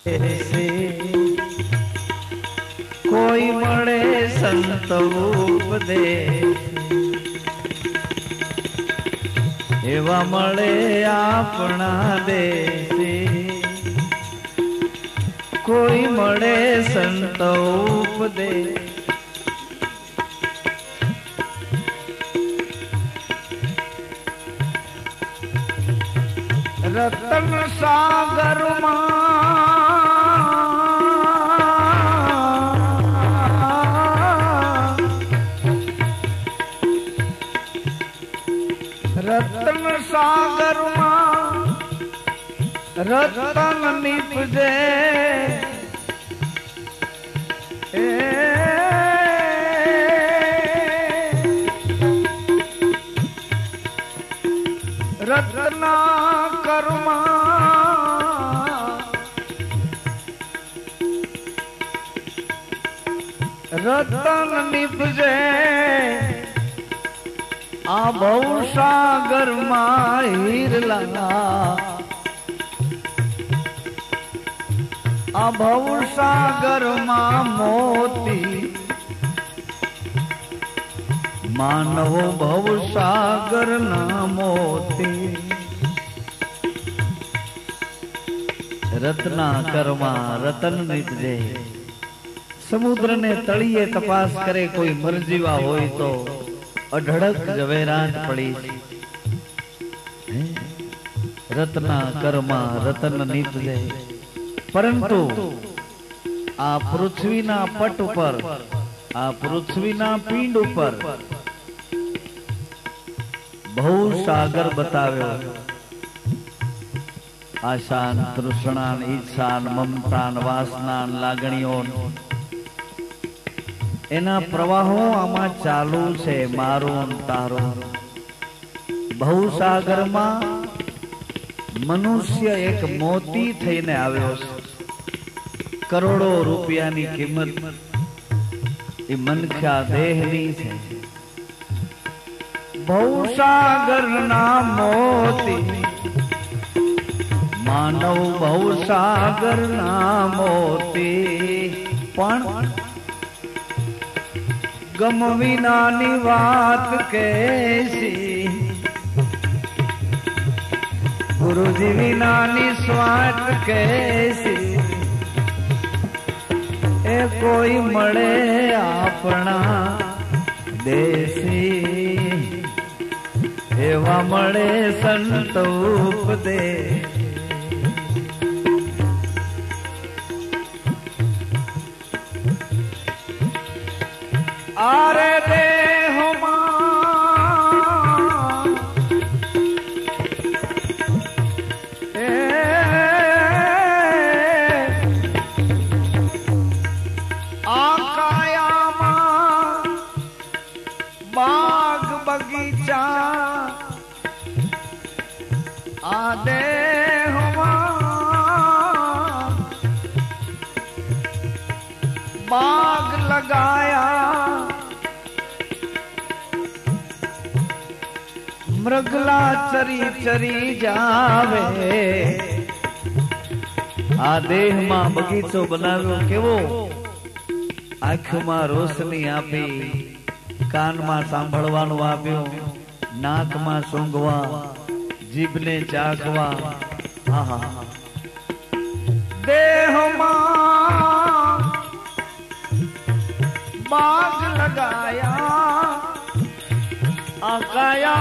से कोई मळे संत उपदेश एवा मळे आपना देशे कोई मळे संत उपदेश रतन सागर रतन सागर रतन निपजे रत्ना कर्मा रतन निपजे आ भवसागर में हीरला आ भवसागर में मोती मानव भवसागर ना मोती रत्ना कर्मा रतन निपजे समुद्र ने तळिये तपास करे कोई मरजीवा होय तो अढड़क जवेरात पड़ी रत्ना कर्मा रतन निपजे परंतु आ पृथ्वीना पट पर आ पृथ्वीना पिंड पर भवसागर बताव्यो आशान तृष्णान ईच्छान ममतान वासनान लागणीओ एना प्रवाहो आमा चालू छे मारो तारो भवसागर में मनुष्य एक मोती थईने आव्यो छे करोड़ो रूपियानी किंमत ए मनख्या देहनी छे भवसागर ना मोती मानव भवसागर ना मोती पण गम विनानी बात कैसी गुरुजी विनानी स्वात कैसी ए कोई मळे आपना देसी एवा मळे संत उपदेश आरे देह आकाया बाग बगीचा आदे बाग लगाया मृगला चरी चरी जावे आ देह में बगीचो बनाव्यो केवो आँखों में रोशनी आपी कान में सांभळवानुं आप्यो नाक में सूंघवा जीभ ने चाखवा आहा देह में बाग लगाया आकाया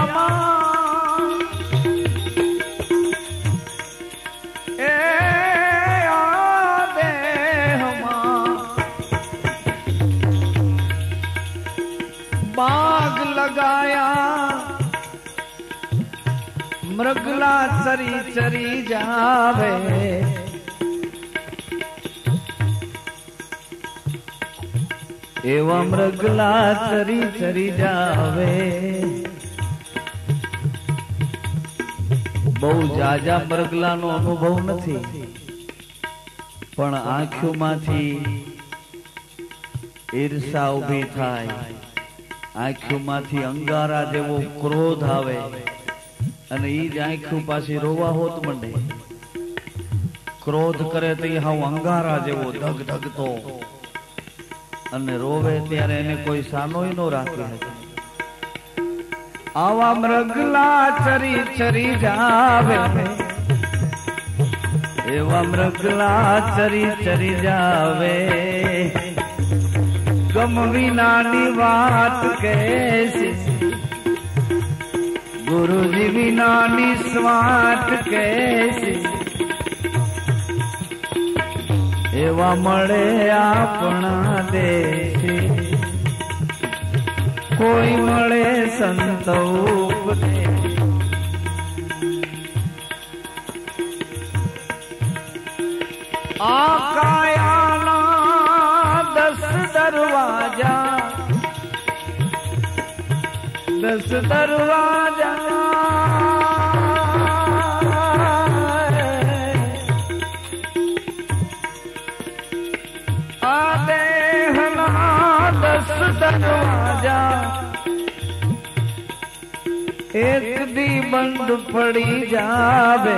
बाग लगाया मृगला चरी चरी जावे एवं मृगला चरी चरी जावे बहु जाजा मृगला नो अनुभव नहीं पण आँखों मांथी ईर्षा उभी थाय आँखों मांथी अंगारा जेवो क्रोध आवे अने ई ज आँखों पाछी रोवा होत मंडे ક્રોધ કરે તો એ હાવ અંગારા જેવો ધગ ધગતો, અને રોવે ત્યારે એને કોઈ સાનોય નો રાખી શકે. આવા મૃગલા ચરી ચરી જાવે, એવા મૃગલા ચરી ચરી જાવે, ગમ વિનાની વાત કહેશે, ગુરુજી વિનાની સ્વાત કહેશે, એવા મળે આપણા દેશે, કોઈ મળે સંત ઉપદેશ. આ કાયાના 10 દરવાજા, 10 દરવાજા, આ દેહના 10 દરવાજા, એક દી બંધ પડી જાવે,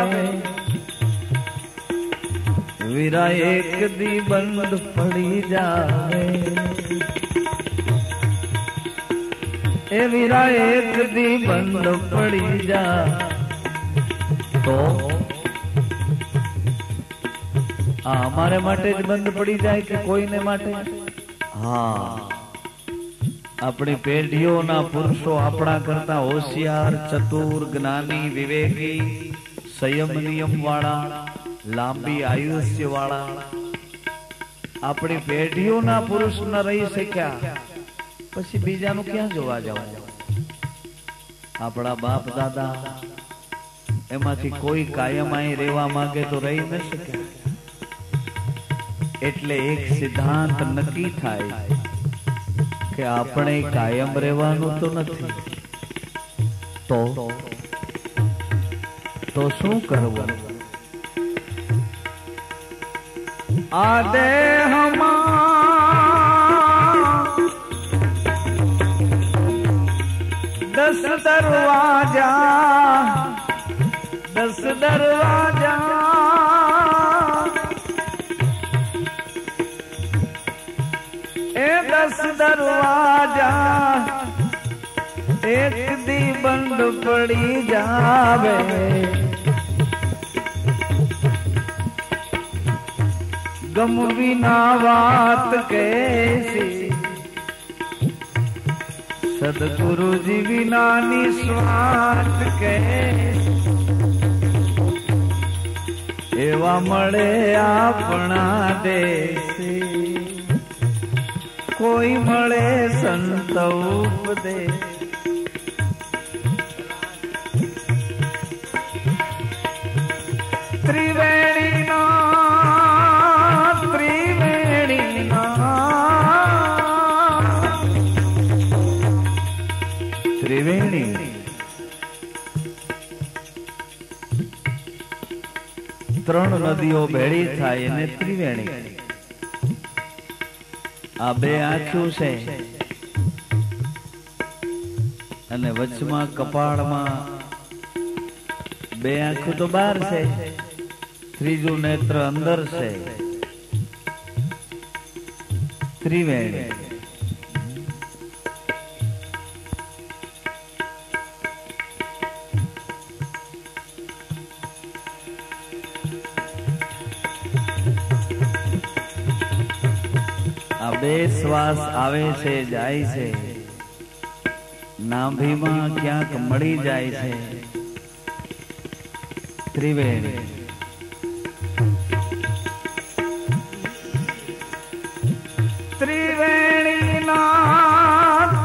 વીરા એક દી બંધ પડી જાવે, એ વીરા એક દી બંધ પડી જા તો અમારે માટે જ બંધ પડી જાય કે કોઈને માટે? હા, આપણી પેઢીઓના પુરુષો આપણા કરતા હોશિયાર, ચતુર, જ્ઞાની, વિવેકી, સંયમ નિયમ વાળા, લાંબી આયુષ્ય વાળા આપણી પેઢીઓના પુરુષ ન રહી શક્યા, પછી બીજાનું ક્યાં જોવા જવું? આપણા બાપ દાદા એમાંથી કોઈ કાયમ અહીં રહેવા માંગે તો રહી ન શક્યા. એટલે એક સિદ્ધાંત નક્કી થાય કે આપણે કાયમ રહેવાનું તો નથી, તો શું કરવું? આ દેહમાં 10 દરવાજા, 10 દરવાજા, એ 10 દરવાજા એક દી બંધ પડી જાવે, ગમ વિના વાત કહેશે, સદગુરુજી વિનાની સ્વાત કહેશે, એવા મળે આપણા દેશે, કોઈ મળે સંત ઉપદેશ. ત્રિવેણી 3 નદીઓ ભેળી થાય એને ત્રિવેણી. આ 2 આંખું છે અને વચમાં કપાળમાં 2 આંખું તો બહાર છે, ત્રીજું નેત્ર અંદર છે, ત્રિવેણી. આ 2 શ્વાસ આવે છે જાય છે, નાભીમાં ક્યાંક મળી જાય છે, ત્રિવેણી. ત્રિવેણીના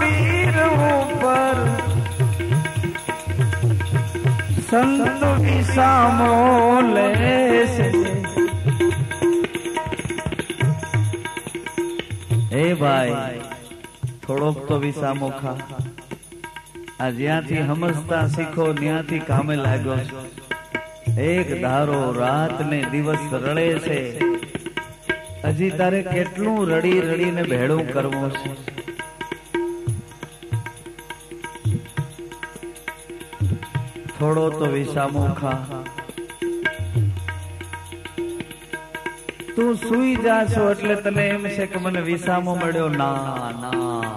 તીર ઉપર સંત વિસામો લેશે, હે ભાઈ થોડોક તો વિસામો ખા. આ જ્યાંથી સમજતા શીખો ત્યાંથી કામે લાગ્યો છે. એક ધારો રાત ને દિવસ રડે છે, હજી તારે કેટલું રડી રડીને ભેળું કરવું છે? થોડો તો વિસામો ખા. તું સુઈ જાશો એટલે તને એમ છે કે મને વિસામો મળ્યો. ના ના,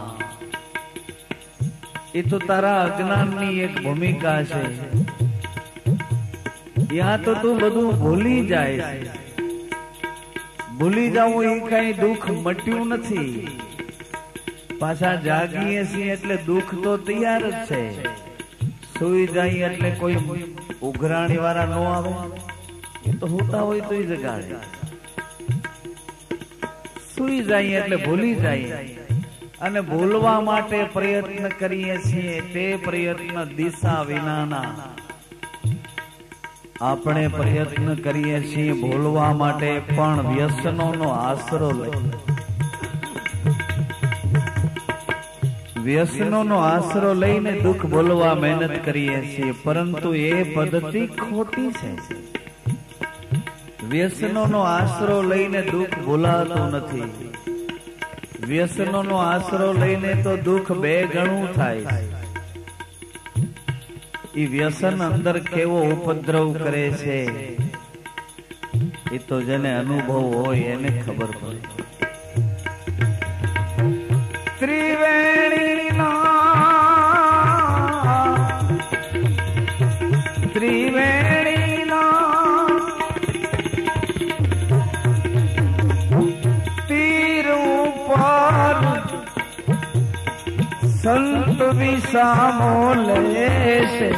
એ તો તારા અજ્ઞાનની એક ભૂમિકા છે. યા તો તું બધું ભૂલી જાય છે. ભૂલી જાવું એ કઈ દુઃખ મટ્યું નથી. પાછા જાગીએ છીએ એટલે દુઃખ તો તૈયાર જ છે. સુઈ જાય એટલે કોઈ ઉઘરાણી વાળા નો આવે, એ તો હોતા હોય તો જગાડે. સુઈ જાય એટલે ભૂલી જાય, અને ભૂલવા માટે પ્રયત્ન કરીએ છીએ. તે પ્રયત્ન દિશા વિનાના. આપણે પ્રયત્ન કરીએ છીએ ભૂલવા માટે, પણ વ્યસનોનો આશરો લઈ વ્યસનોનો આશરો લઈને દુઃખ ભૂલવા મહેનત કરીએ છીએ, પરંતુ એ પદ્ધતિ ખોટી છે. વ્યસનોનો આશરો લઈને દુઃખ ભૂલાતું નથી. વ્યસનોનો આશરો લઈને તો દુઃખ બે ગણું થાય. એ વ્યસન અંદર કેવો ઉપદ્રવ કરે છે એ તો જેને અનુભવ હોય એને ખબર પડે. ત્રિવેણીના તીર ઉપર સંત વિસામો લેશે,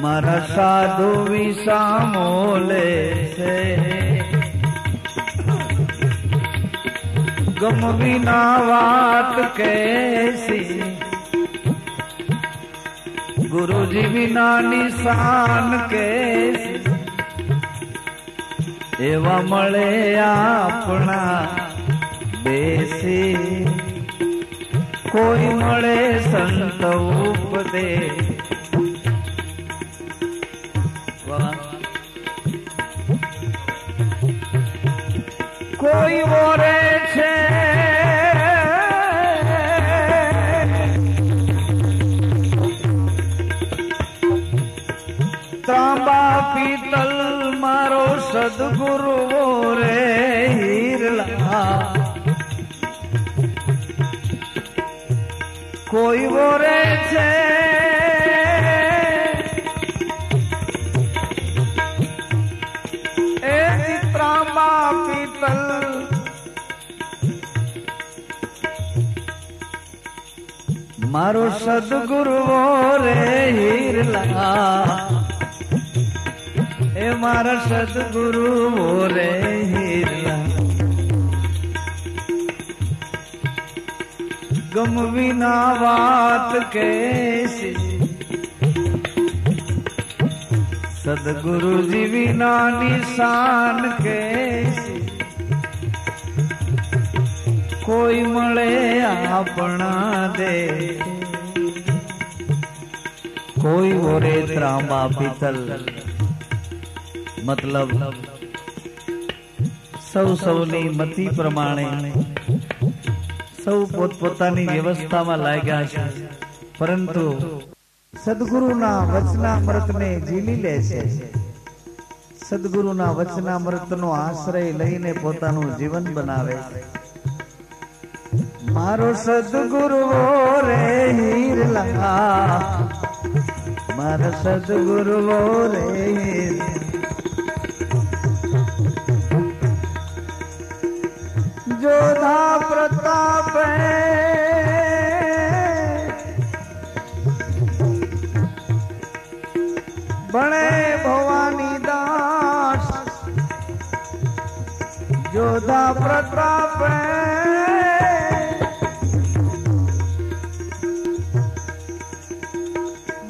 મારા સાધુ વિસામો લેશે. ગમ વિના વાત કૈસી, ગુરુજી વિના નિશાન કૈસી. એવા મળે આપણા બેસી, કોઈ મળે સંત ઉપદેશ. કોઈ બોરે છે તાંબા પિત્તલ, મારો સદગુરુ રે હીરલા. કોઈ બોરે છે એ તાંબા પિત્તલ, મારો સદગુરુ રે હીરલા. એ મારા સદગુરુ રે હીરલા. ગમ વિના વાત કૈસી, સદગુરુજી વિના નિશાન કૈસી. કોઈ મળે આપણા દે, કોઈ ઓરે ત્રાંબા પિત્તલ. મતલબ સૌ સૌની મતિ પ્રમાણે સૌ પોતપોતાની વ્યવસ્થામાં લાગ્યા છે, પરંતુ સદગુરુના વચનામૃતને ઝીલી લે છે. સદગુરુના વચનામૃતનો આશ્રય લઈને પોતાનું જીવન બનાવે છે. મારો સદગુરુ રે હીરલા, મારા સદગુરુ રે હીરલા. જોધા પ્રતાપ બણે ભવાની દાસ, જોધા પ્રતાપ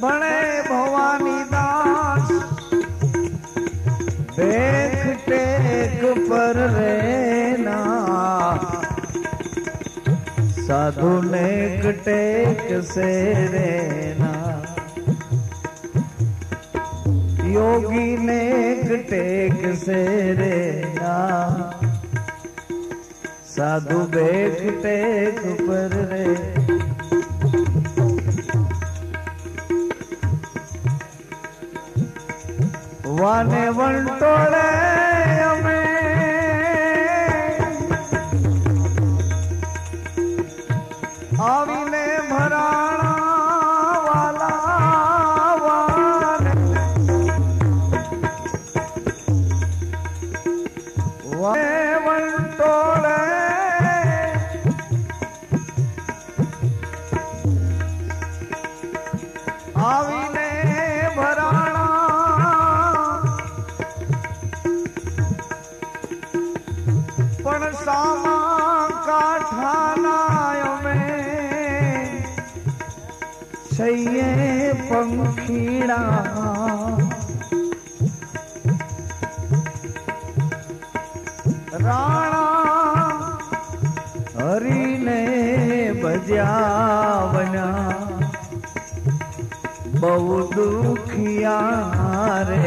બણે ભવાની દાસ. દેખ ટેક પર રેના, સાધુ ને ટેક से रहना, योगी ने टेक से रहना, साधु बेक टेक पर रे। વાને વંટોળે અમે આવીને ભરાણા વાલા વાને વંટોળે આવીને ભરાણા પણ સામા કાઠાના અમે સૈયે પંખીડા રાણા હરીને ભજ્યાવના બહુ દુખિયા રે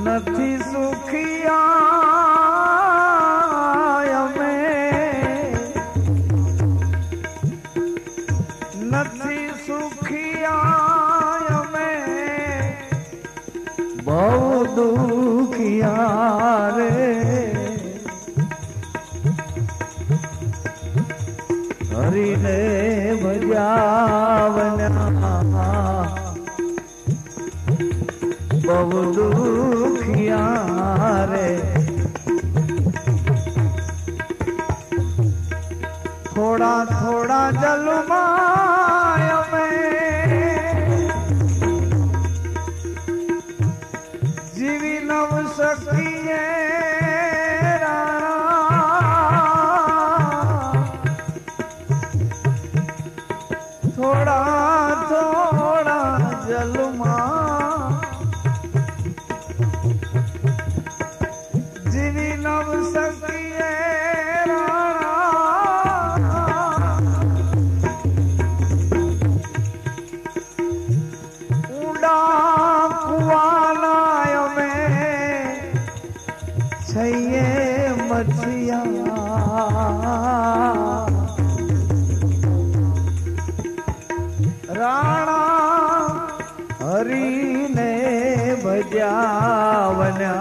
નથી સુખિયા અમે નથી સુખિયા અમે બહુ દુખિયા રે હરીને ભજાવના બહુ દુખિયા રે થોડા થોડા જલમાં અમે જીવી નવ શકીએ થોડા થોડા જલમાં જીવી નવ શકીએ ઊંડા કુવાના અમે છઈએ મછિયા રાણા હરીને ભજાવના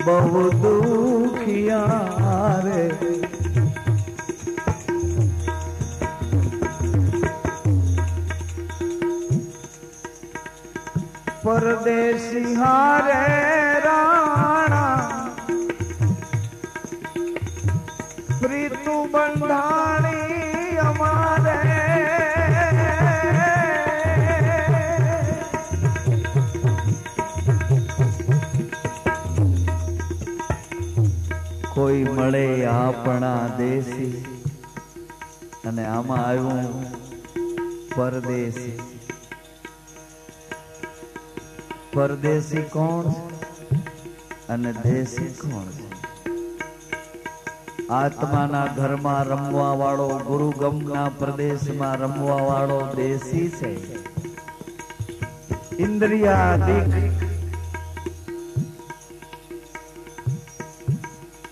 બહુ દુખિયા રે પરદેશી હારે રાણા પ્રીતુ બંધાણી અમારે કોઈ મળે આપણા દેશી અને આમાં આવ્યું પરદેશી પરદેશી કોણ અને દેશી કોણ આત્માના ઘરમાં રમવા વાળો ગુરુગમના પ્રદેશમાં રમવા વાળો દેશી છે ઇન્દ્રિયાદિક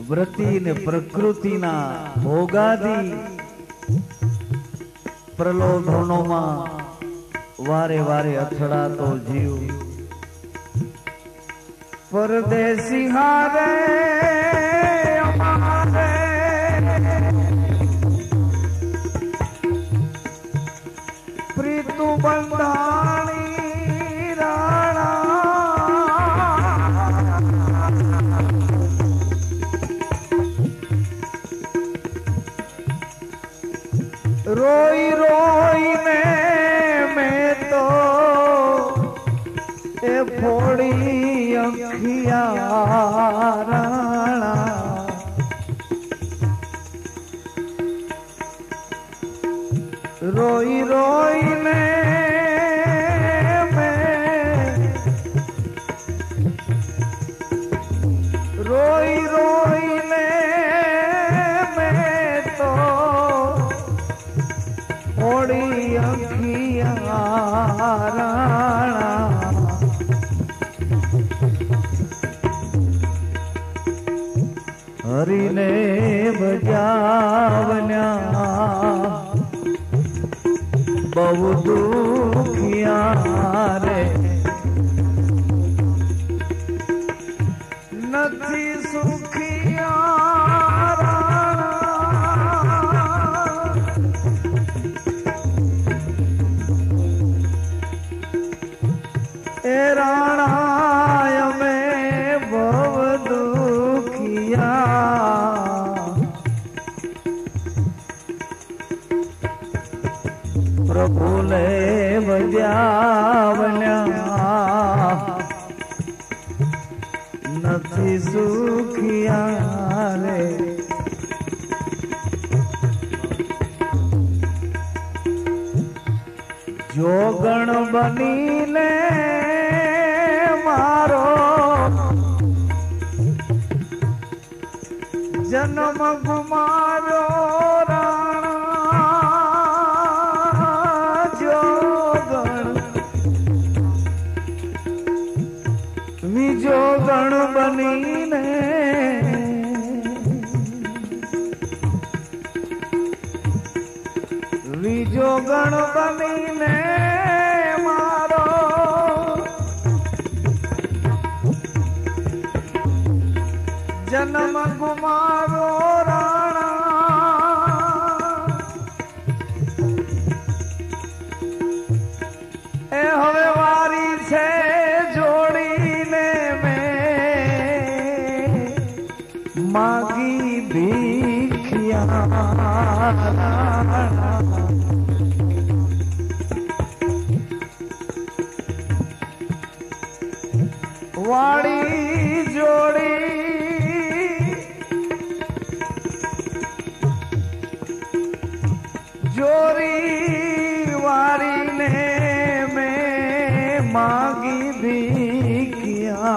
વૃત્તિ ને પ્રકૃતિના ભોગાદી પ્રલોભનોમાં વારે વારે અથડાતો જીવ પરદેશી હારે અમારે પ્રીતુ બંધાણી રાણા રોઈ રોઈને મેં તો એ ફોડી અખિયા રાણા રોઈ રોઈને મેં રોઈ રોઈને મેં તો ફોડી અખિયા રાણા હરીને ભજાવના बहु दुखिया रे नथी सुखिया ए राणाय में भव दुखिया प्रभु ले बजावन्या नथी सुखिया रे जोगण बनी ले मारो जन्म गुमारो जोगण बनी ने विजोगण बनी ने मारो जन्म गुमारो राणा ए हवे वारी छे मागी भीखिया वाड़ी जोड़ी जोरी वारी ने में मागी भीखिया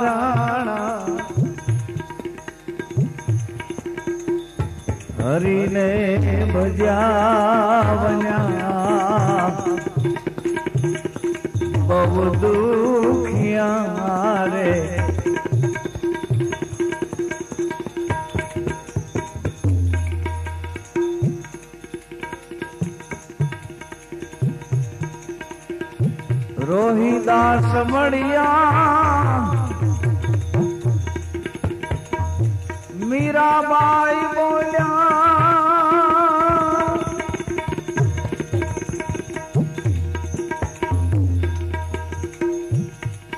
राणा हरि ने भजावन्या बहु दुखिया रे रोहिदास मणिया मीराबाई बोलिया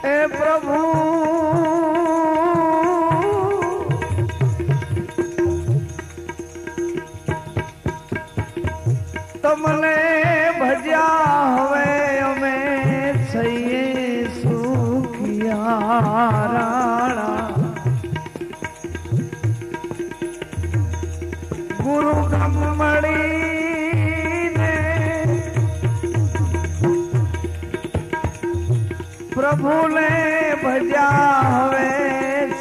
ए प्रभु तमने भज्या हवे अमे छईए सुखिया राणा गुरु ब्रह्मणी ने प्रभु ने भजा हवे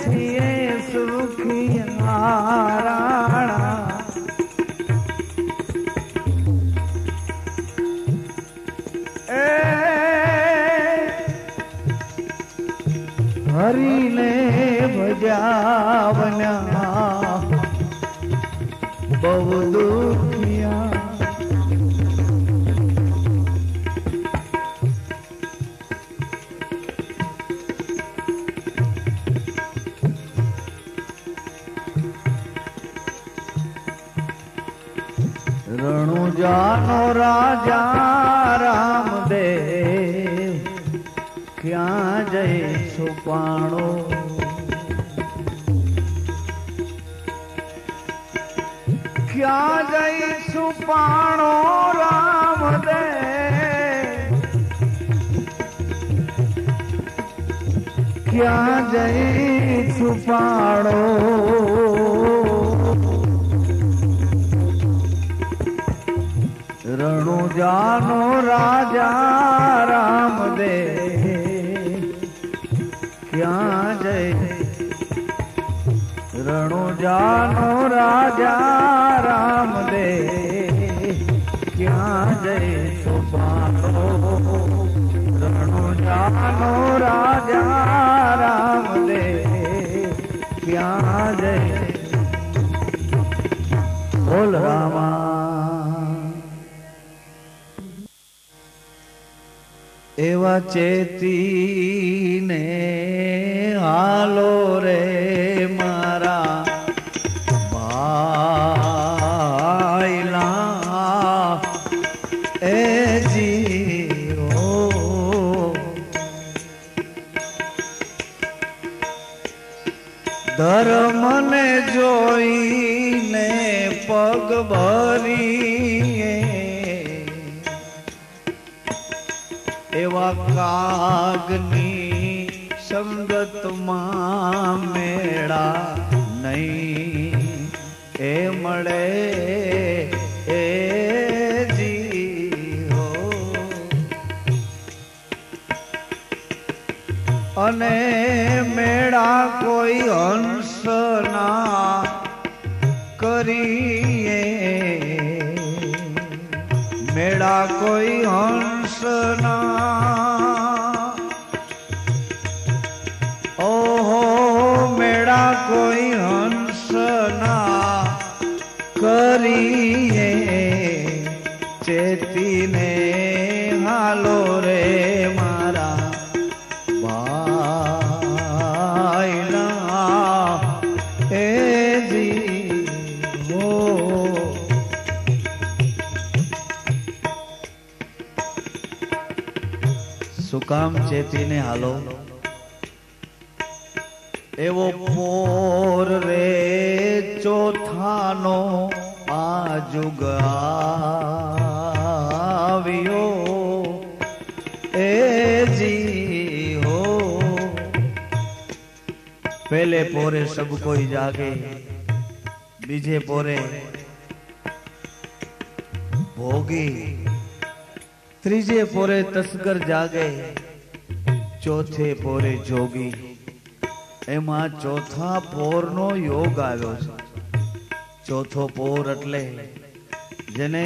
छिए सुखिया राणा हरि ने भजावन्या बहु दुखिया रणु जानो राजा रामदेव क्या जय छुपाणो क्या जय छुपाणो रामदेव क्या जय छुपाणो रणु जानो राजा रामदेव क्या जय रणु जानो राजा रामदेव क्या जय छुपाणो रणु जानो राजा रामदेव क्या जय बोल रामा। એવા ચેતીને હાલો રે મારા ભાઈલા એ જીઓ ધર્મને જોઈને પગ ભરીએ એવા કાગની સંગતમાં મેળા નહીં એ મળે એ જીવો અને મેળા કોઈ હંસના કરીએ મેળા કોઈ હંસના ઓહો મેળા કોઈ હંસના કરીએ ચેતીને હાલો રે મારા ભાઈલા એ જીવો શું કામ ચેતીને હાલો એવો પોર રે ચોથાનો આ જુગ આવ્યો એ જી હો पहले पोरे सब कोई जागे बीजे पोरे भोगी त्रीजे पोरे तस्कर जागे चौथे पोरे जोगी एमा चौथा पोर नो योग आव्यो छे चौथो पोर एटले जेने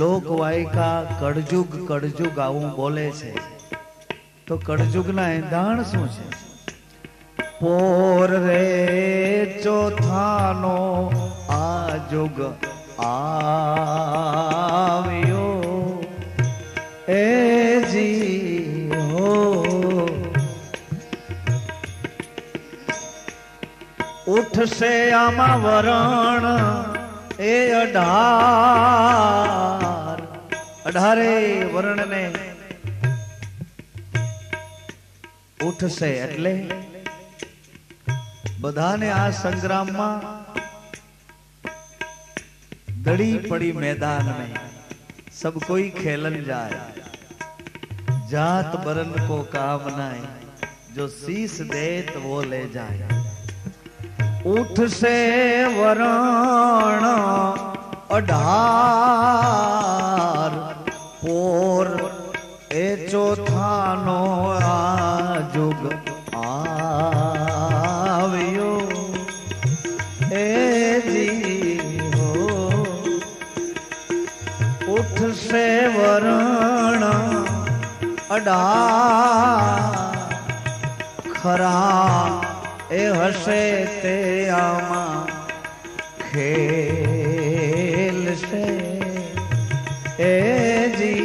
लोकवायिका कड़जुग कड़जुग आवुं बोले छे तो कड़जुग ना एंधाण शुं छे पोर रे चौथानो आजुग आव्यो ए जी हो उठ से आमा वरण ए अढार अढारे वरण ने उठ से एटले बधाने आ संग्राम में दड़ी पड़ी मैदान में सब कोई खेलन जाए जात बरन को काम नाय जो शीस देत वो ले जाए उठ से वरण अढार पोर ए चौथानो आजुग आव्यो ए जी हो उठ से वरण अढार खरा ए हसे ते आमा खेल से ए जी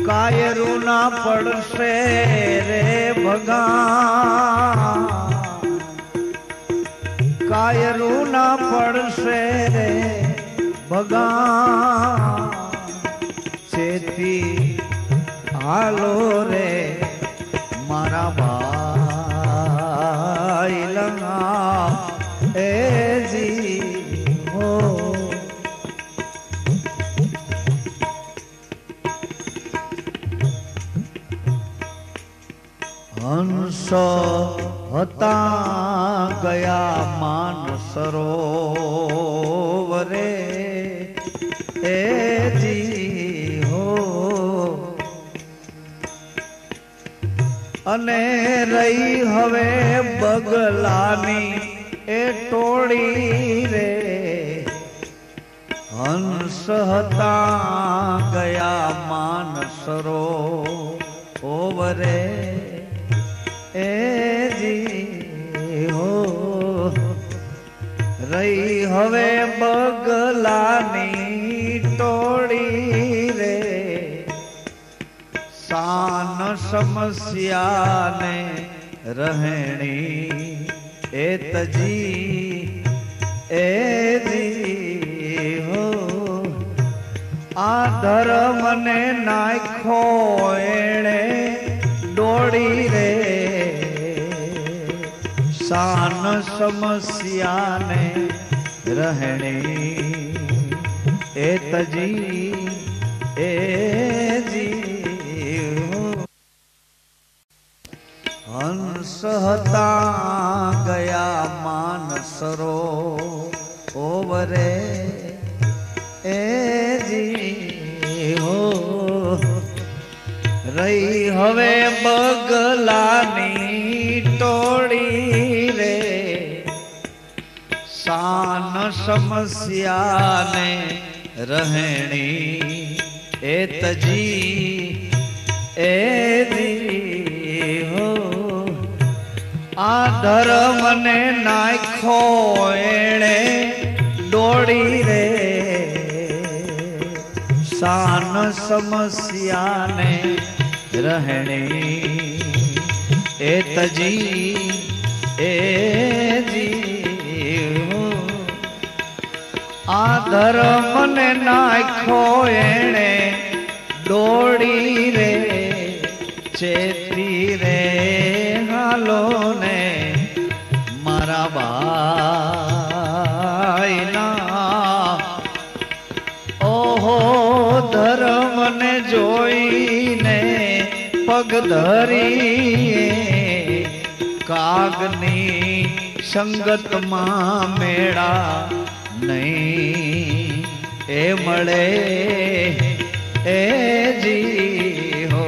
कायरू ना पड़से रे भगा कायरू ना पड़से रे भगा चेती हालो रे मारा भाई लंगा ए जी हो हंस हता गया मान सरोवरे ए जी हो अने रही हवे बगलानी ए टोड़ी रे हंस हता गया मान सरोवरे ए जी हो रही हवे बगलानी टोड़ी रे शान समस्या ने रहणी एतजी एजी हो आ धर्म ने नाखो एणे डोड़ी रे शान समस्या ने रहणी एतजी एजी हंस हता गया मानसरो ओवरे एजी हो रही हवे बगलानी टोड़ी रे शान समस्या ने रहणी एतजी एजी हो आ धर्म ने नाखो एणे डोड़ी रे शान समस्या ने रहणी एतजी एजी हो आ धर्म ने नाखो एणे डोड़ी रे चेती रे हालो ने मारा भाई ना ओहो धर्म ने जोई ने पग धरी कागनी संगत मां मेड़ा नहीं ए मळे ए जी हो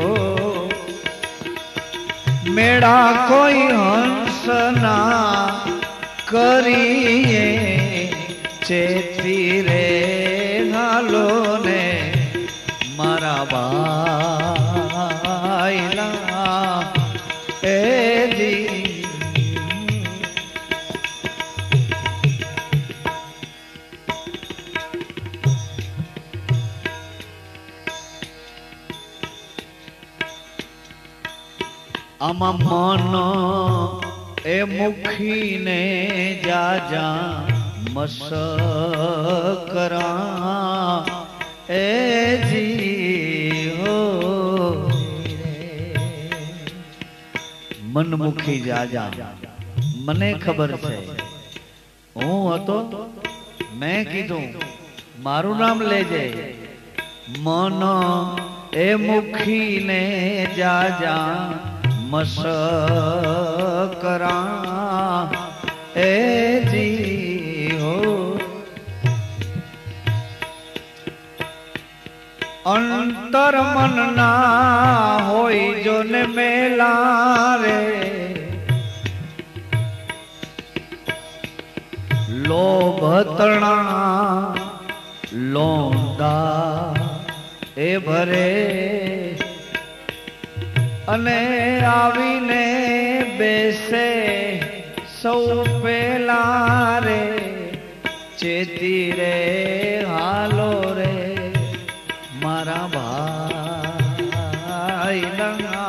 मेड़ा कोई हंस ना करिए चेती रे हालो ने मारा भाई ना ए जी आमा मन ए मुखी ने जा जा मस करा ए जी हो मन मुखी जा जा मने खबर छे हूँ हतो मैं कीधु मारू नाम लेजे मन ए मुखी ने जा जा मस करा ए जी हो अंतर मन ना होई जो ने मेला रे लोभ तणा लोंदा ए भरे अने आवीने बेसे सौ पेला रे चेती रे हालो रे मारा भाई लंगा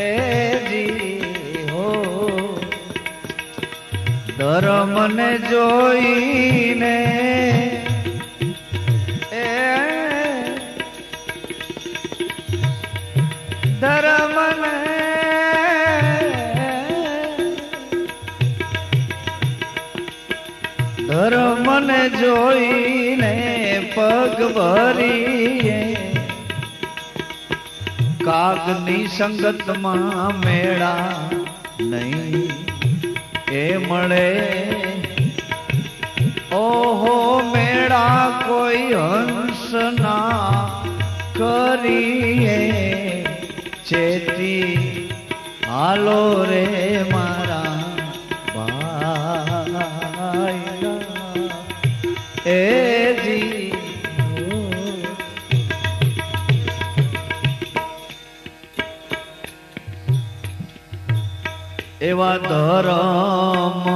ए जी हो धर्म ने जोई ने धर्म ने जोई ने पग भरी कागनी संगत मां मेड़ा नहीं ए मळे ओहो मेड़ा कोई हंस ना करिए चेती हालो रे मारा भाई ए जी एवा धर्म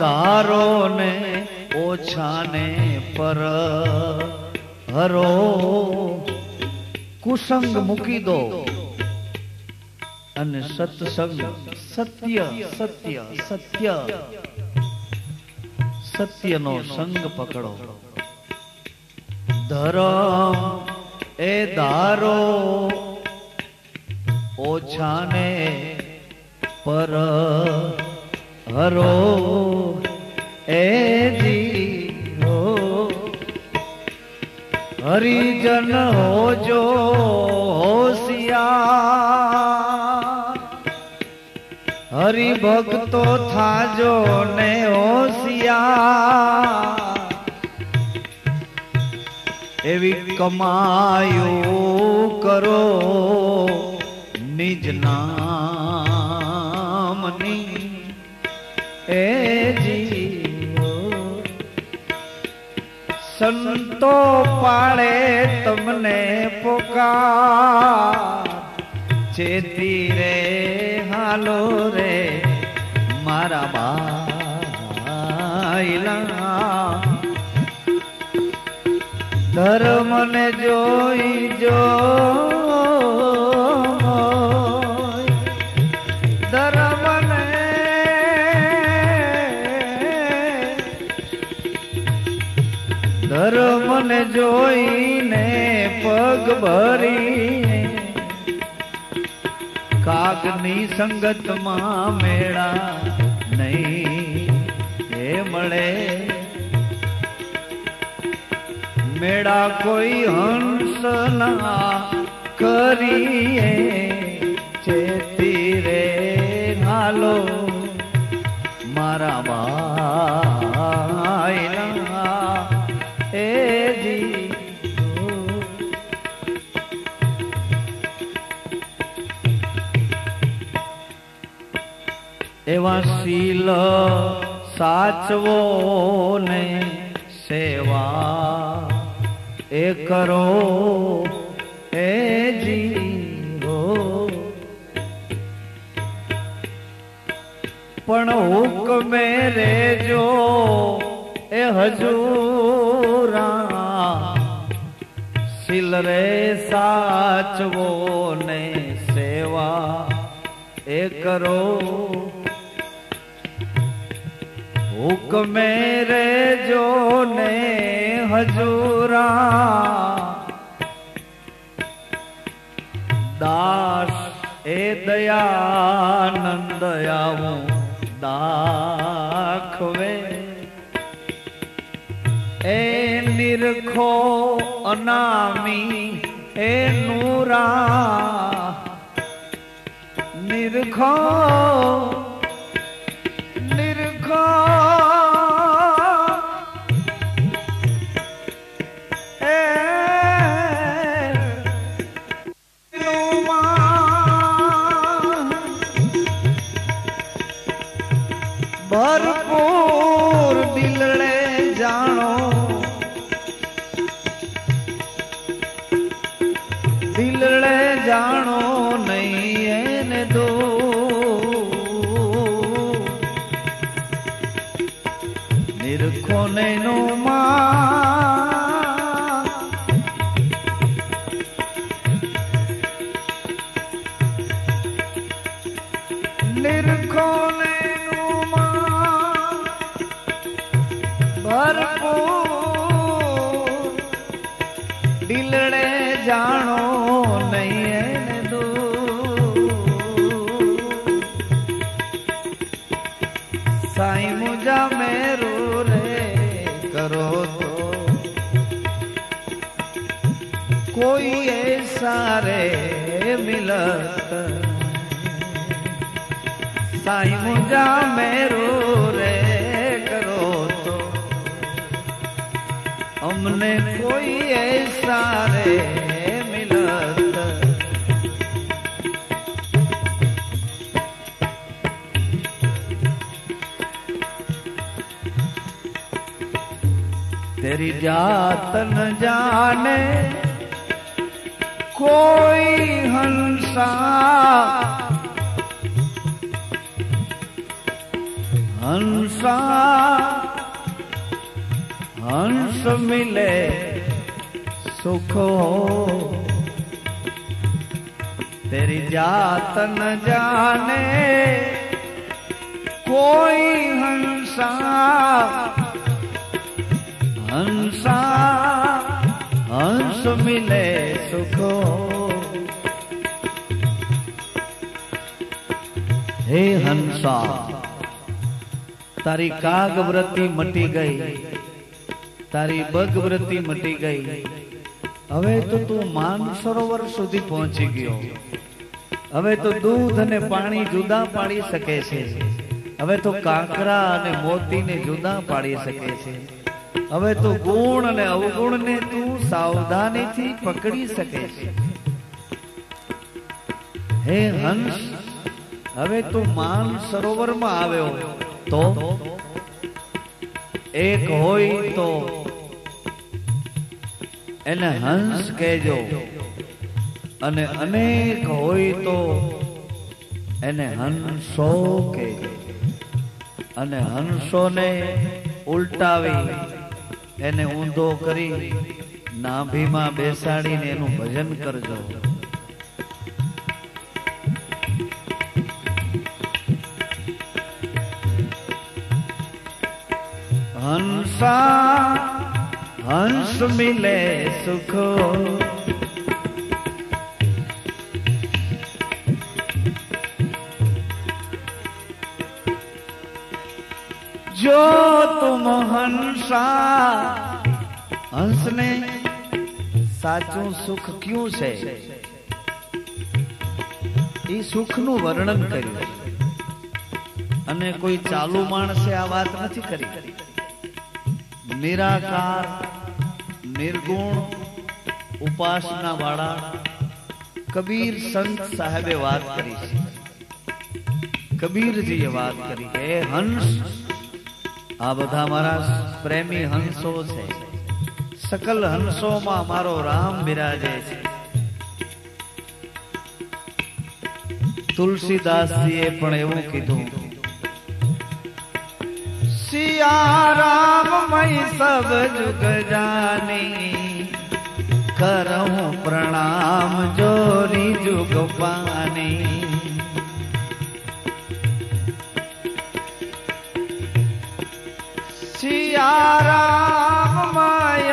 धारो ने ओछा ने पर हरो કુસંગ મૂકી દો અને સત્સંગ સત્ય સત્ય સત્ય સત્યનો સંગ પકડો. ધર્મ એ ધારો ઓછાને પર હરો એ જીરો. હરિજન હોજો હોશિયાર, હરિભક્તો થાજો ને હોશિયાર. એવી કમાયું કરો નિજ નામની એ જીવો. સંતો પાળે તમને પોકાર, ચેતી રે હાલો રે મારા બાઈલા. ધર્મ ને જોઈ જો ધર્મ ને જોઈને પગ ભરી, કાગની સંગતમાં મેળા નહીં એ મળે. મેળા કોઈ હંસ ના કરીએ, ચેતી રે હાલો મારા ભાઈલા એ જીવો. એવા શીલ સાચવો ને સેવા એ કરો એ જીવો. પણ હુકમે રેજો એ હજૂરા, શીલ રે સાચવો ને સેવા એ કરો. હુકમે રેજો ને હજૂરા, દાસ એ દયાનંદ આવું દાખવે. એ નિરખો અનામી એ નૂરા, નિરખો નિરખો એ ભરપૂર દિલડે જાણો, દિલડે જાણો નહીં એને દો. નિરખો નૈનો માં નિરખો નૈનો માં ભરપૂર દિલડે જાણો નહીં એને દો. સાઈ મુજા મેરો રે કરો તો કોઈ ऐसा रे मिलत. साई मुजा मेरो रे करो तो हमने कोई ऐसा रे मिलत. तेरी जात न जाने कोई हंसा, हंसा हंस मिले सुख हो तेरी जात न जाने कोई हंसा हंसा हंस मिले सुखो। हे हंसा तारी काग व्रति मटी गई, तारी बग व्रति मटी गई। હવે તો તું માનસરોવર સુધી પહોંચી ગયો। હવે તો દૂધ અને પાણી જુદા પાડી શકે છે। હવે તો કાંકરા અને મોતીને જુદા પાડી શકે છે। હવે તો ગુણ અને અવગુણને તું સાવધાનીથી પકડી શકે છે। હે હંસ હવે તું માનસરોવરમાં આવ્યો તો એક હોય તો એને હંસ કહેજો, અને અનેક હોય તો એને હંસો કહેજો, અને હંસોને ઉલટાવી એને ઊંધો કરી નાભીમાં બેસાડીને એનું ભજન કરજો। હંસા હંસ મિલે સુખો, જો તુમ હંસા। હંસને સાચું સુખ ક્યું છે એ સુખનું વર્ણન કર્યું, અને કોઈ ચાલુ માણસે આ વાત નથી કરી। નિરાકાર નિર્ગુણ ઉપાસના વાળા કબીર સંત સાહેબે વાત કરી છે। કબીરજીએ વાત કરી કે હંસ આ બધા મારા પ્રેમી હંસો છે, સકલ હંસોમાં મારો રામ બિરાજે છે। તુલસીદાસજીએ પણ એવું કીધું, सिया राम मई सब जुग जानी, करहूं प्रणाम जोरी जुग पानी। सिया राम मय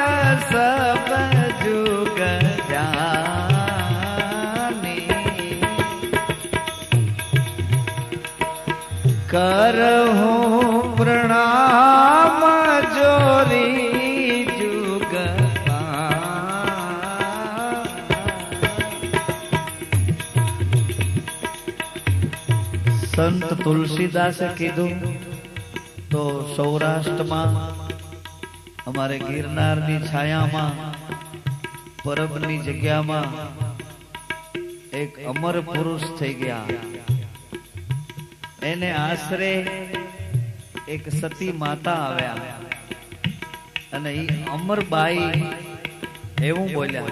सब जुग जानी, करहूं प्रणाम जोरी जुग संत तुलसीदासे कीधुं तो सौराष्ट्रमा अमारे गिरनारनी छायामां परबनी जग्यामां एक अमर पुरुष थई गया। एने आश्रे एक सती माता आव्या અને ઈ અમરબાઈ એવું બોલ્યા,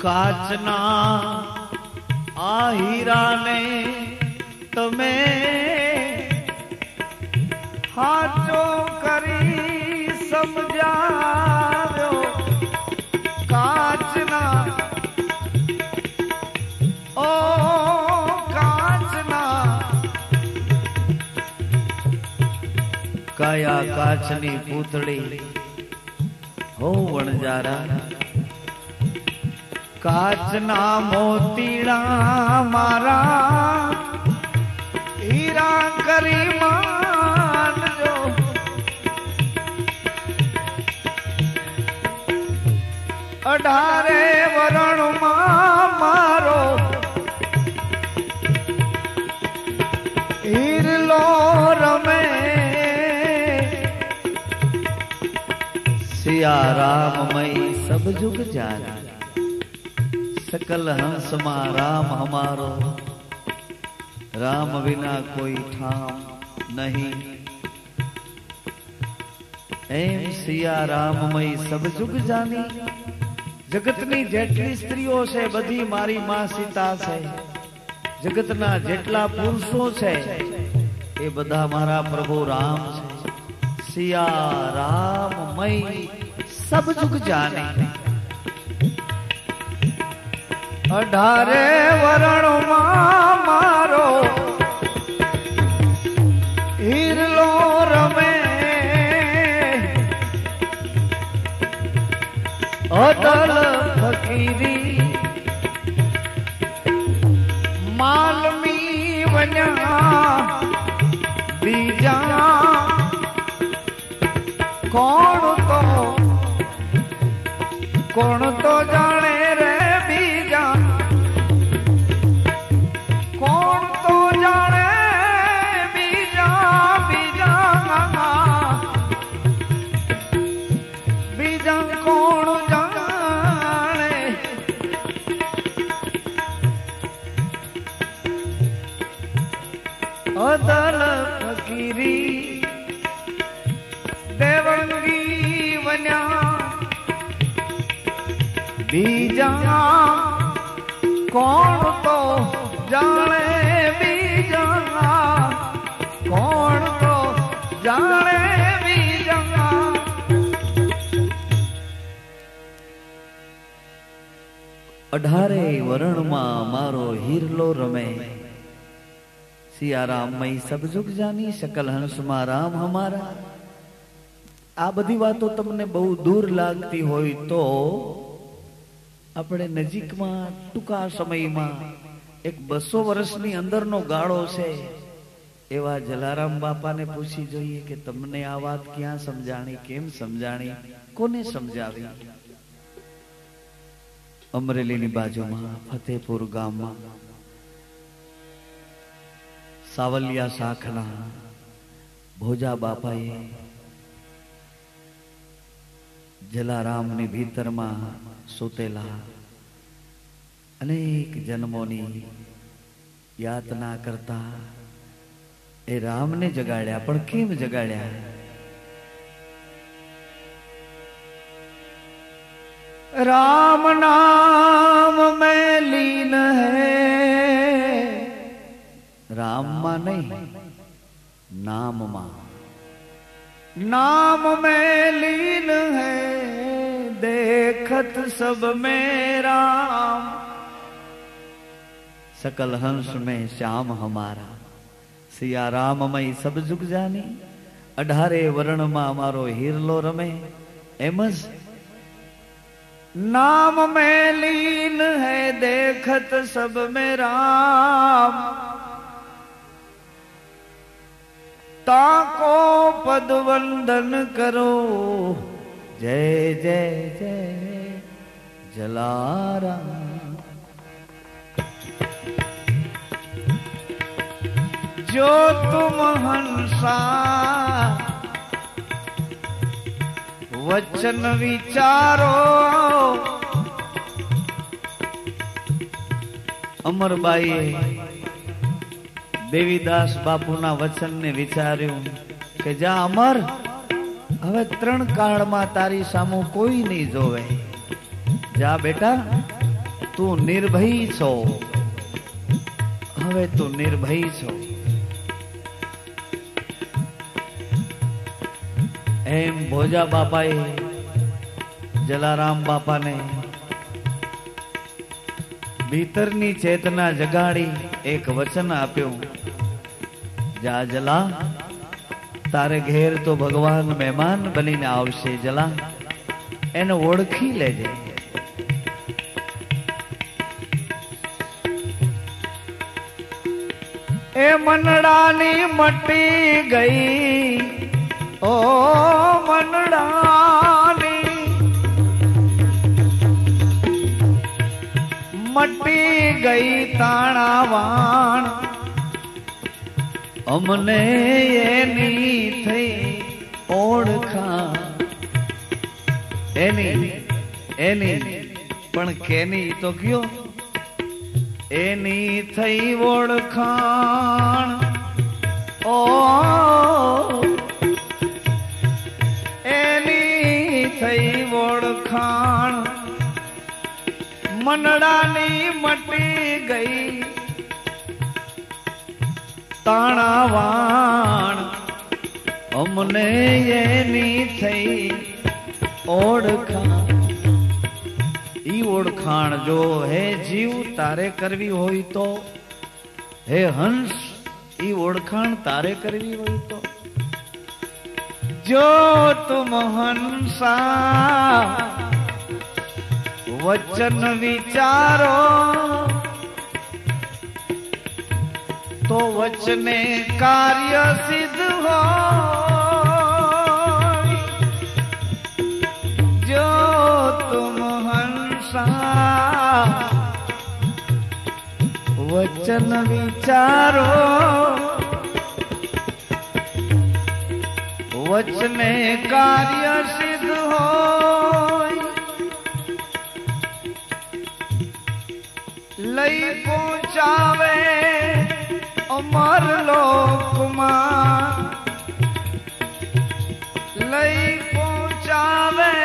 કાચના આ હીરાને તમે હાચો કરી સમજાવ્યો। કાચના ઓ કાચના કાયા કાચની પૂતળી હો વણજારા, કાચના મોતીડા મારા હીરા કરી માનજો। અઢારે વરણમાં મારો હીરલો રમે। सिया राम मई सब जुग जाना, सकल हंस मा राम हमारो, राम बिना कोई ठाम नहीं। एम सिया राममय सब जुग जानी, जगतनी जेटली स्त्रीओ छे बधी मारी मां सीता छे, जगतना जेटला पुरुषो छे એ બધા મારા પ્રભુ રામ છે. સિયા રામ મય સબ જુગ જાને. 18 વરણમાં મારો હીરલો રમે. અદલ ફકીરી માલમી વન્યા બીજા કોણ તો જાણે રે બીજા. કોણ તો જાણે બીજા કોણ જાણે. અદલ ફકીરી દેવંગી વન્યા બીજા કોણ તો જાણે બીજા. કોણ તો જાણે બીજા. અઢારે વરણમાં મારો હીરલો રમે. સિયારામ મય સબ જુગ જાની શકલ હંસમાં રામ હમારા. આ બધી વાતો તમને બહુ દૂર લાગતી હોય તો આપણે નજીકમાં ટૂંકા સમયમાં એક 200 વર્ષની અંદરનો ગાળો છે એવા જલારામ બાપાને પૂછી જોઈએ કે તમને આ વાત ક્યાં સમજાણી, કેમ સમજાણી, કોને સમજાવી. અમરેલીની બાજુમાં ફતેપુર ગામમાં સાવલિયા શાખના ભોજા બાપાએ જલારામની ભીતરમાં સૂતેલા અનેક જન્મોની યાતના કરતા એ રામને જગાડ્યા. પણ કેમ જગાડ્યા? राम नाम में लीन है. राम में नहीं, नाम में. नाम में लीन है देखत सब में राम. सकल हंस में श्याम हमारा. सिया राम मई सब जुग जानी. 18 वर्ण में मारो हीरलो रमे. एमज नाम में लीन है देखत सब में राम. ताको पद वंदन करो जय जय जय जलाराम. जो तुम हंसा वचन विचारो. અમરબાઈએ દેવીદાસ બાપુના વચનને વિચાર્યું કે જા અમર, હવે 3 કાળમાં તારી સામું કોઈ નહીં જોવે. જા બેટા, તું નિર્ભય છો. હવે તું નિર્ભય છો. એમ ભોજા બાપાએ જલારામ બાપાને ભીતરની ચેતના જગાડી એક વચન આપ્યું. જા જલા, તારે ઘેર તો ભગવાન મહેમાન બનીને આવશે. જલા, એને ઓળખી લેજે. એ મનડાની મટી ગઈ. ઓ મનડાની મટી ગઈ તાણાવાણ. અમને એની થઈ ઓળખા. એની પણ કેની તો કયો? એની થઈ ઓળખાણ. ઓ થઈ ઓળખાણ. મનડાની મટી ગઈ. તાણાવાણ અમને એની થઈ ઓળખાણ. ઈ ઓળખાણ જો હે જીવ તારે કરવી હોય તો, હે હંસ ઈ ઓળખાણ તારે કરવી હોય તો, જો તુમ હંસા વચન વિચારો તો વચને કાર્ય સિદ્ધ હો. જો તુમ હંસા વચન વિચારો વચને કાર્ય સિદ્ધ હોય. લઈ પહોંચાવે અમર લોકમાં, લઈ પહોંચાવે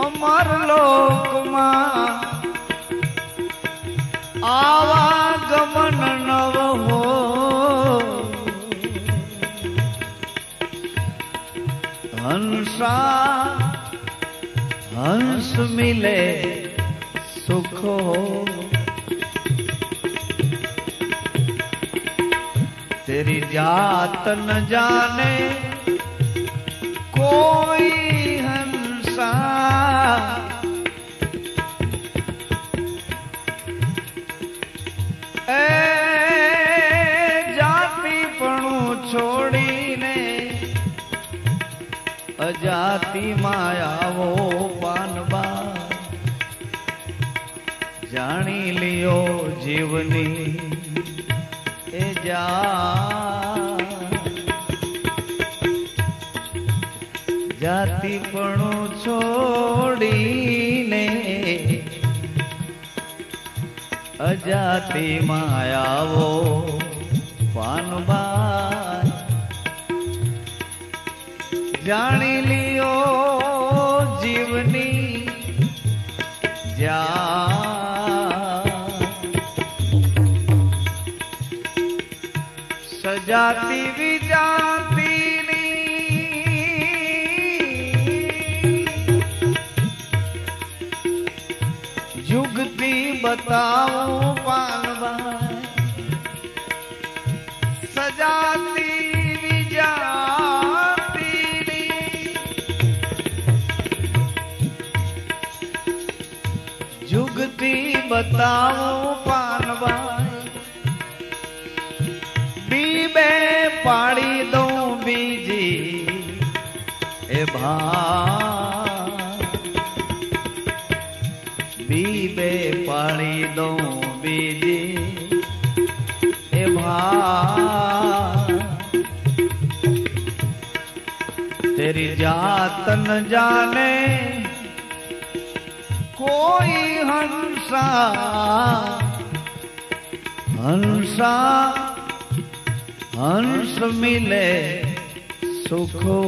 અમર લોકમાં. આવાગમન નવ હો હંસા હંસ મિલે सुख हो. तेरी जात न जाने कोई हंसा. ए जाति पणु छोड़ीने अजाति मायावो पानबा. जानी लियो जीवनी ए जा जाति पणु छोड़ीने अजाति मायावो पानबा. जानी लियो जीवनी जा सजाती विजाती जुगती बताओ पानबा. सजाती विजाती जुगती बताओ पानबा. बीबे पाड़ी दो बीजी ए भा. बीबे पाड़ी दो बीजी ए भा. तेरी जात न जाने कोई हंसा. हंसा हंस मिले सुख हो.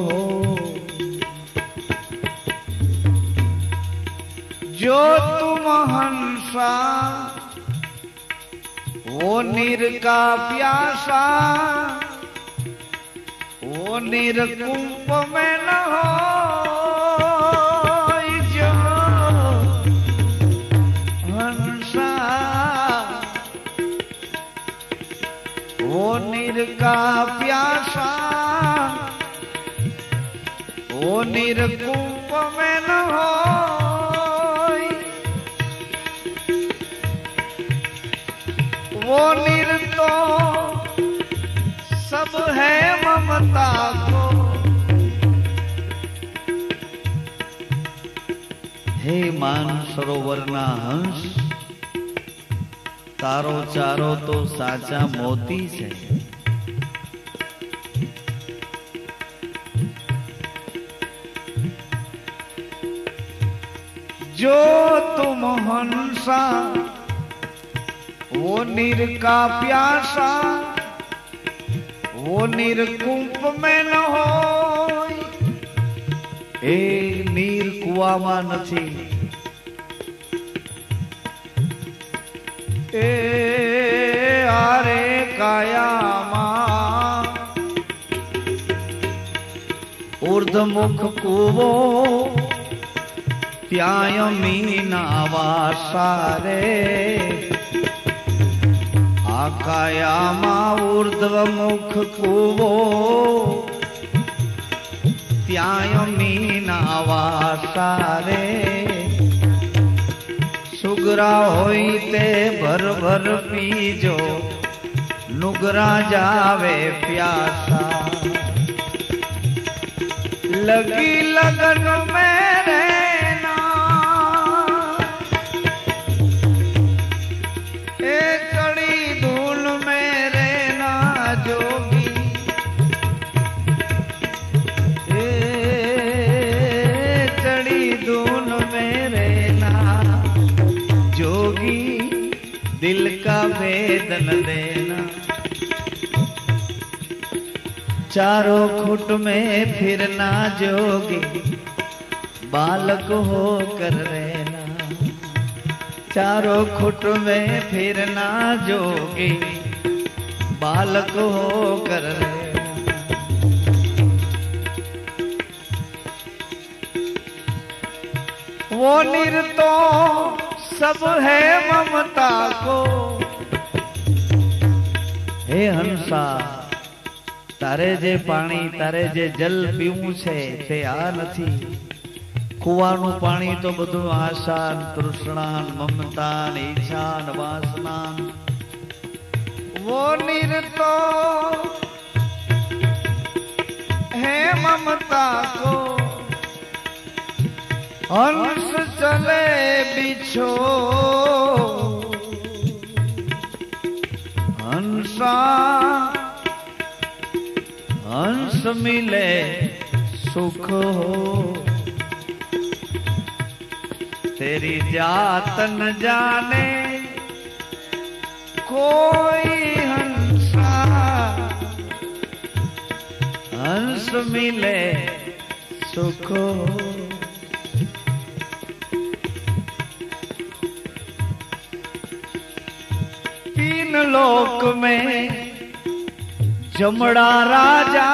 जो तुम हंसा वो नीर का प्यासा, वो नीर कुंभ में न हो. जो हंसा वो नीर का प्यासा, वो नीर कुंभ में न हो. वो नीर तो सब है ममता को. हे मान सरोवर ना हंस तारो चारो तो साचा मोती है. जो तुम हंसा वो नीर का प्यासा, वो नीर कुंभ में न हो. એ નીર કુવામાં નથી, ए आरे कायामा ऊर्ध्वमुख कूवो त्याय मीना वासारे आकायामा ऊर्ध्वमुख कूवो त्याय मीना वासारे सुगरा होई ते भर भर पीजो नुगरा जावे प्यासा लगी लगन मेरे ना ए चढ़ी धूल मेरे ना जोगी ए चढ़ी धूल मेरे ना जोगी दिल का वेदन देना चारों खुट में फिरना जोगी बालक हो कर रहना चारों खुट में फिरना जोगी बालक हो कर रहना वो निरतो सब है ममता को हे हंसा तारे जे पाणी तारे जे जल पीवू छे ते आ नथी कुवानुं पाणी तो बधुं आशान तृष्णान ममतान ईच्छान वासनान वो निरतो है ममता को हंस चले बिछो हंसा हंस मिले सुख हो तेरी जात न जाने कोई हंसा हंस मिले सुख हो तीन लोक में जमड़ा राजा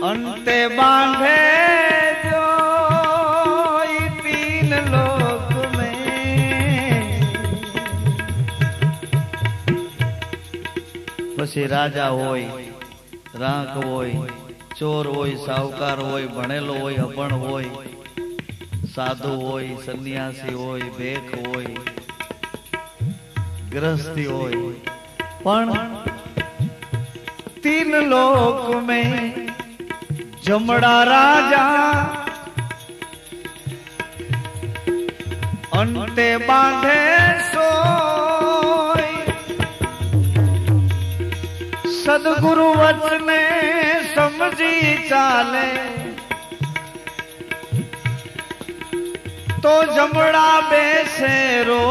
अंते बांधे जो तीन लोक में पछी राजा होय रांक होय चोर होय साहूकार होय भणेलो होय अभण होय साधु होय सन्यासी होय भेख होय गृहस्थी होय पण तीन लोक में जमड़ा राजा अंते बांधे सोय सदगुरु वचने समझी चाले तो जमड़ा बेसे रो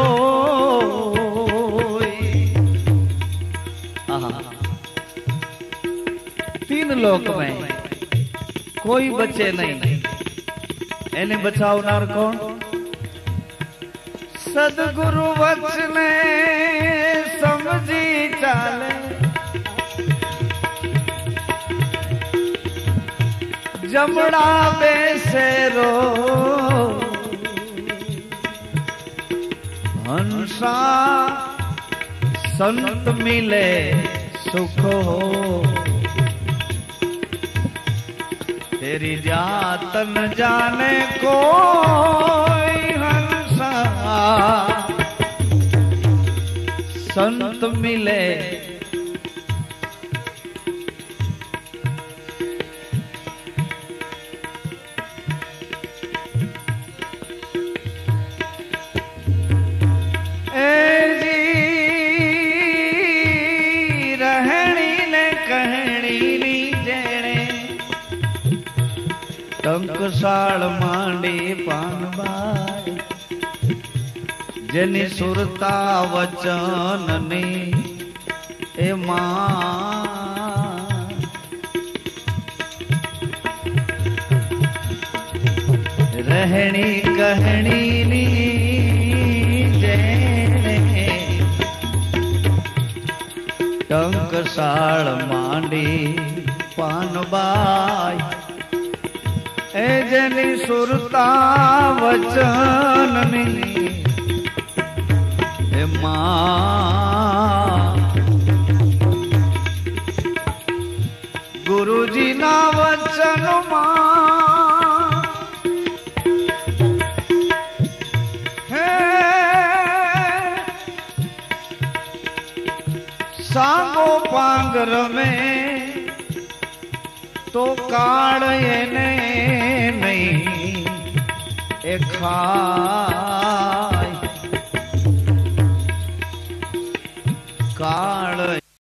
तीन लोक में कोई बचे नहीं एने बचावनार कौन सदगुरु वचने समझी चाले जमड़ा बेसे रो हंसा संत मिले सुख हो तेरी जात न जाने कोई हंसा संत मिले टंकसाळ मांडी पानबाई जेनी सुरता वचन ने ए रहणी कहणी नी जेने टंकसाळ मांडी पानबाई ए जेनी सुरता वचननी ए मां गुरुजी ना वचन सांगो पांगर में तो काड़ ने नहीं ए खा